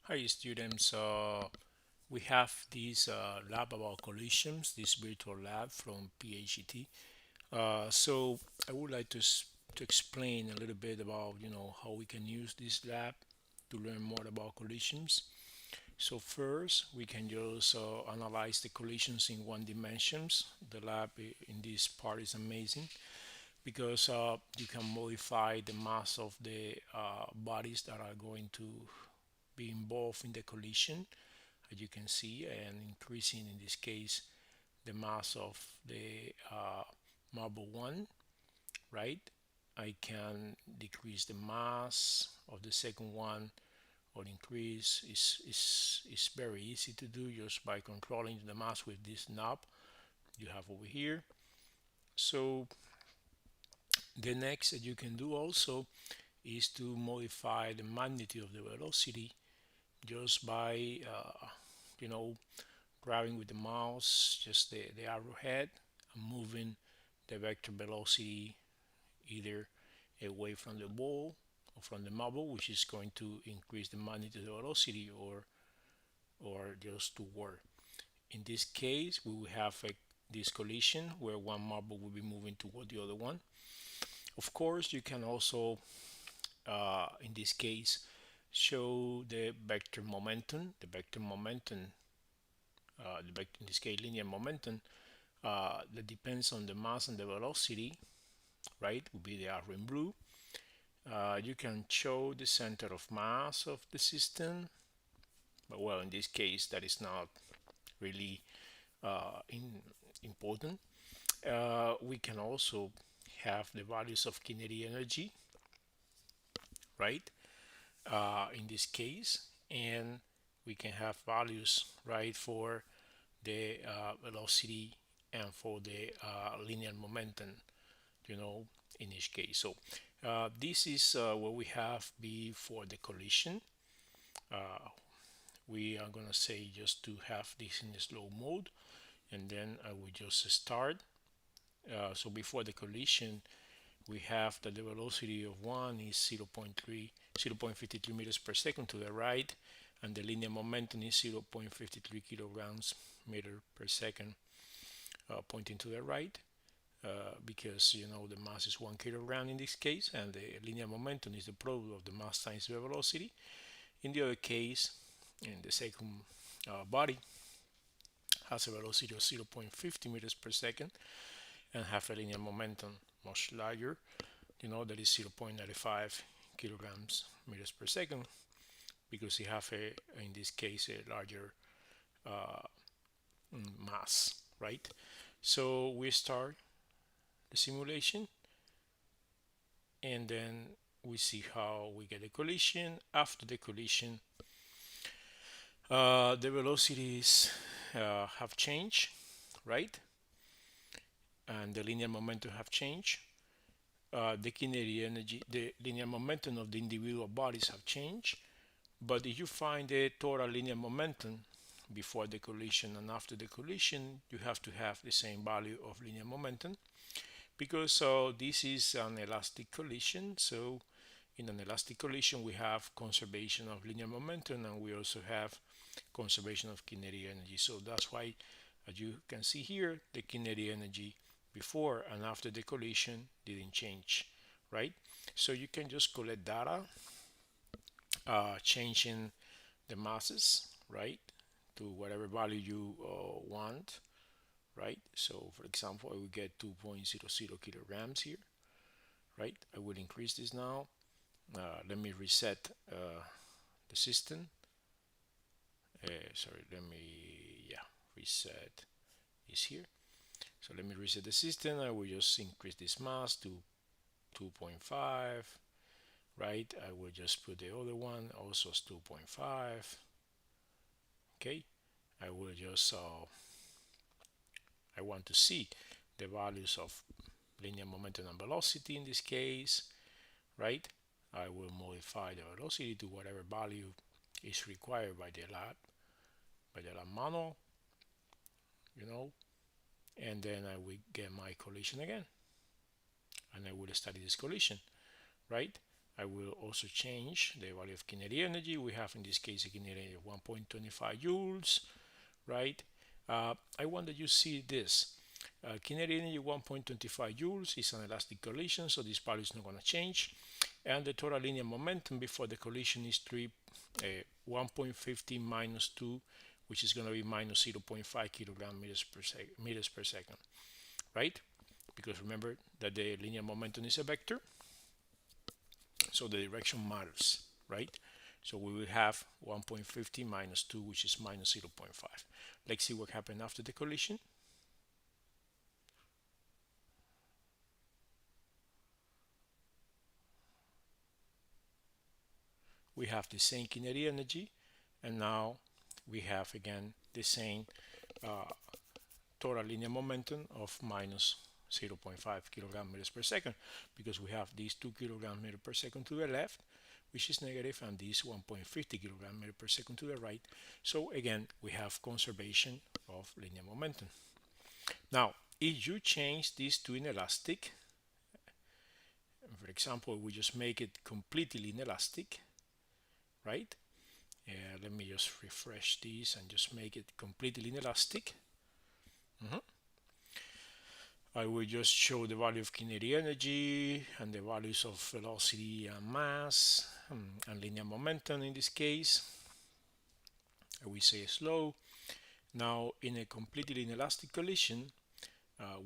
Hi students, we have this lab about collisions, this virtual lab from PhET. So I would like to explain a little bit about how we can use this lab to learn more about collisions. So first we can just analyze the collisions in one dimensions. The lab in this part is amazing because you can modify the mass of the bodies that are going to be involved in the collision, as you can see, and increasing in this case the mass of the marble one, right? I can decrease the mass of the second one or increase. Is very easy to do just by controlling the mass with this knob you have over here. So the next that you can do also is to modify the magnitude of the velocity just by you know grabbing with the mouse just the arrowhead and moving the vector velocity either away from the ball or from the marble, which is going to increase the magnitude of the velocity, or just toward. In this case, we will have this collision where one marble will be moving toward the other one. Of course, you can also, in this case, show the vector momentum. The vector momentum, in this case, linear momentum, that depends on the mass and the velocity, right? Will be the arrow in blue. You can show the center of mass of the system, but well, in this case, that is not really important. We can also have the values of kinetic energy, right? In this case, and we can have values, right, for the velocity and for the linear momentum, you know, in each case. So this is what we have before the collision. We are gonna say just to have this in the slow mode, and then I will just start. So before the collision, we have that the velocity of one is 0.53 meters per second to the right, and the linear momentum is 0.53 kilograms meter per second, pointing to the right. Because the mass is 1 kilogram in this case, and the linear momentum is the product of the mass times the velocity. In the other case, in the second body has a velocity of 0.50 meters per second and have a linear momentum much larger, that is 0.95 kilograms meters per second, because you have in this case a larger mass, right? So we start the simulation, and then we see how we get a collision. After the collision, the velocities have changed, right? And the linear momentum have changed. The kinetic energy, the linear momentum of the individual bodies have changed. But if you find the total linear momentum before the collision and after the collision, you have to have the same value of linear momentum, because this is an elastic collision. So in an elastic collision, we have conservation of linear momentum, and we also have conservation of kinetic energy. So that's why, as you can see here, the kinetic energy before and after the collision didn't change, right? So you can just collect data, changing the masses, right, to whatever value you want, right? So for example, I will get 2.00 kilograms here, right? I will increase this now. Let me reset the system. Sorry, let me, yeah, reset this here. So let me reset the system. I will just increase this mass to 2.5, right? I will just put the other one also as 2.5. Okay, I will just I want to see the values of linear momentum and velocity in this case, right? I will modify the velocity to whatever value is required by the lab manual, and then I will get my collision again, and I will study this collision, right? I will also change the value of kinetic energy. We have in this case a kinetic energy of 1.25 joules, right? I want that you see this. Kinetic energy 1.25 joules is an elastic collision, so this value is not going to change. And the total linear momentum before the collision is 1.50 minus 2, which is going to be minus 0.5 kilogram meters per second, right? Because remember that the linear momentum is a vector, so the direction matters, right? So we will have 1.50 minus 2, which is minus 0.5. Let's see what happened after the collision. We have the same kinetic energy, and now we have again the same uh, total linear momentum of minus 0.5 kilogram meters per second, because we have these 2 kilogram meters per second to the left, which is negative, and this 1.50 kilogram meter per second to the right. So again, we have conservation of linear momentum. Now, if you change this to inelastic, for example, we just make it completely inelastic, right? Let me just refresh this and just make it completely inelastic. I will just show the value of kinetic energy and the values of velocity and mass and linear momentum in this case. We say slow. Now, in a completely inelastic collision,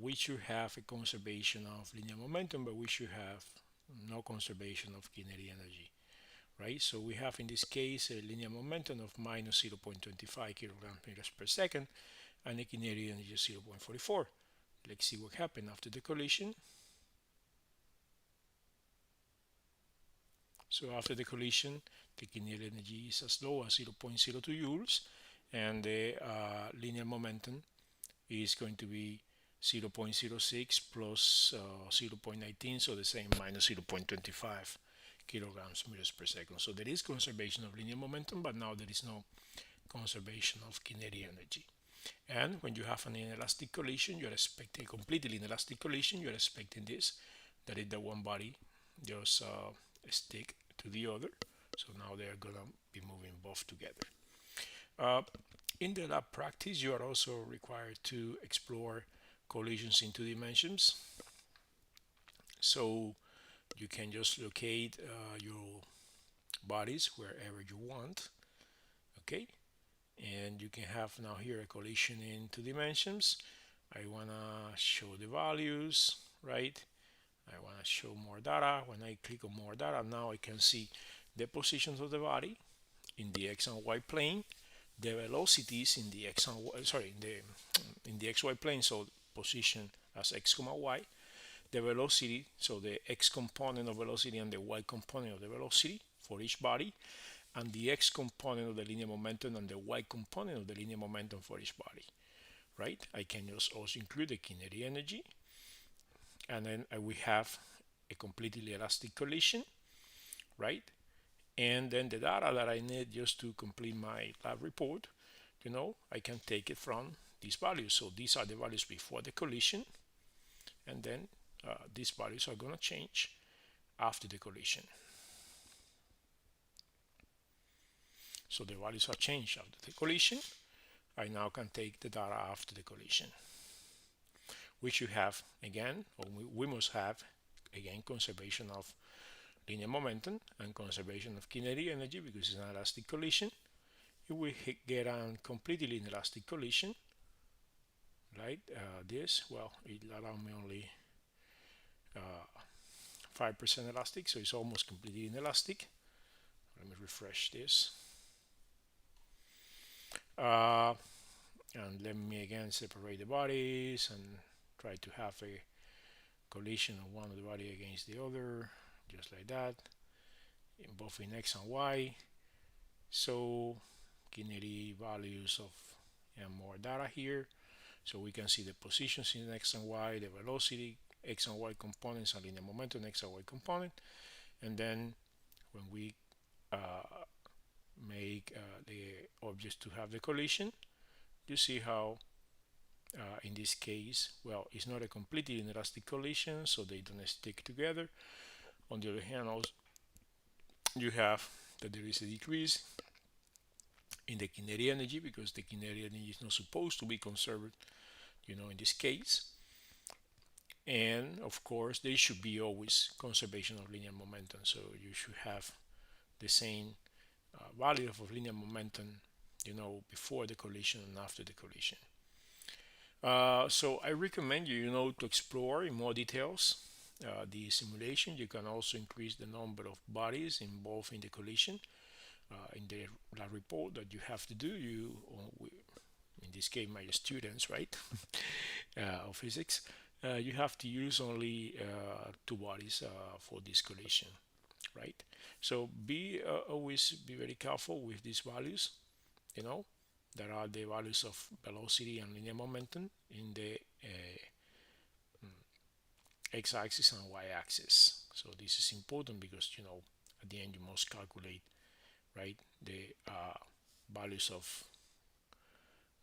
we should have a conservation of linear momentum, but we should have no conservation of kinetic energy, right? So we have in this case a linear momentum of minus 0.25 kilograms meters per second and a kinetic energy of 0.44. Let's see what happened after the collision. So after the collision, the kinetic energy is as low as 0.02 joules, and the linear momentum is going to be 0.06 plus 0.19, so the same minus 0.25 kilograms meters per second. So there is conservation of linear momentum, but now there is no conservation of kinetic energy. And when you have an inelastic collision, you're expecting a completely inelastic collision, you're expecting this, that is the one body just stick to the other. So now they're gonna be moving both together. In the lab practice, you are also required to explore collisions in 2 dimensions. So you can just locate your bodies wherever you want, okay? And you can have now here a collision in 2 dimensions. I wanna show the values, right? I wanna show more data. When I click on more data, now I can see the positions of the body in the x and y plane, the velocities in the x and y, sorry, in the xy plane, so position as x comma y, the velocity, so the x component of velocity and the y component of the velocity for each body, and the x component of the linear momentum and the y component of the linear momentum for each body, right? I can just also include the kinetic energy, and then we have a completely elastic collision, right? And then the data that I need just to complete my lab report, I can take it from these values. So these are the values before the collision, and then these values are going to change after the collision. So the values are changed after the collision. I now can take the data after the collision. We should have, again, or we must have, again, conservation of linear momentum and conservation of kinetic energy because it's an elastic collision. If we get a completely inelastic collision, like this, well, it allows me only 5% elastic, so it's almost completely inelastic. Let me refresh this. And let me again separate the bodies and try to have a collision of one of the body against the other, just like that, in both in x and y. So kinetic values of more data here, so we can see the positions in x and y, the velocity, x and y components, and linear momentum x and y component. And then when we make the objects to have the collision, you see how in this case, well, it's not a completely inelastic collision, so they don't stick together. On the other hand, also, you have that there is a decrease in the kinetic energy because the kinetic energy is not supposed to be conserved, in this case. And of course, there should be always conservation of linear momentum. So you should have the same value of linear momentum, before the collision and after the collision. So I recommend you, to explore in more details the simulation. You can also increase the number of bodies involved in the collision. In the lab report that you have to do, in this case, my students, right, of physics, you have to use only two bodies for this collision, right? So always be very careful with these values. You know, there are the values of velocity and linear momentum in the x-axis and y-axis. So this is important because at the end you must calculate, right, the values of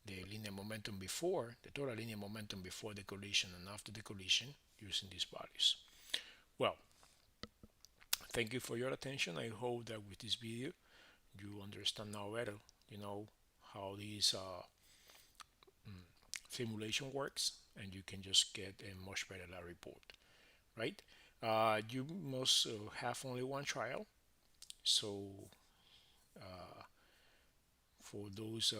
the linear momentum before the total linear momentum before the collision and after the collision using these values. Well, thank you for your attention. I hope that with this video you understand now better, how this simulation works, and you can just get a much better lab report, right? You must have only one trial. So for those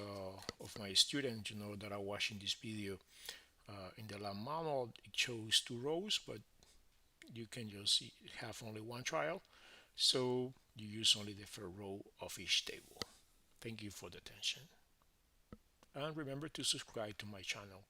of my students, that are watching this video, in the lab manual it shows 2 rows, but you can just have only one trial. So you use only the first row of each table. Thank you for the attention. And remember to subscribe to my channel.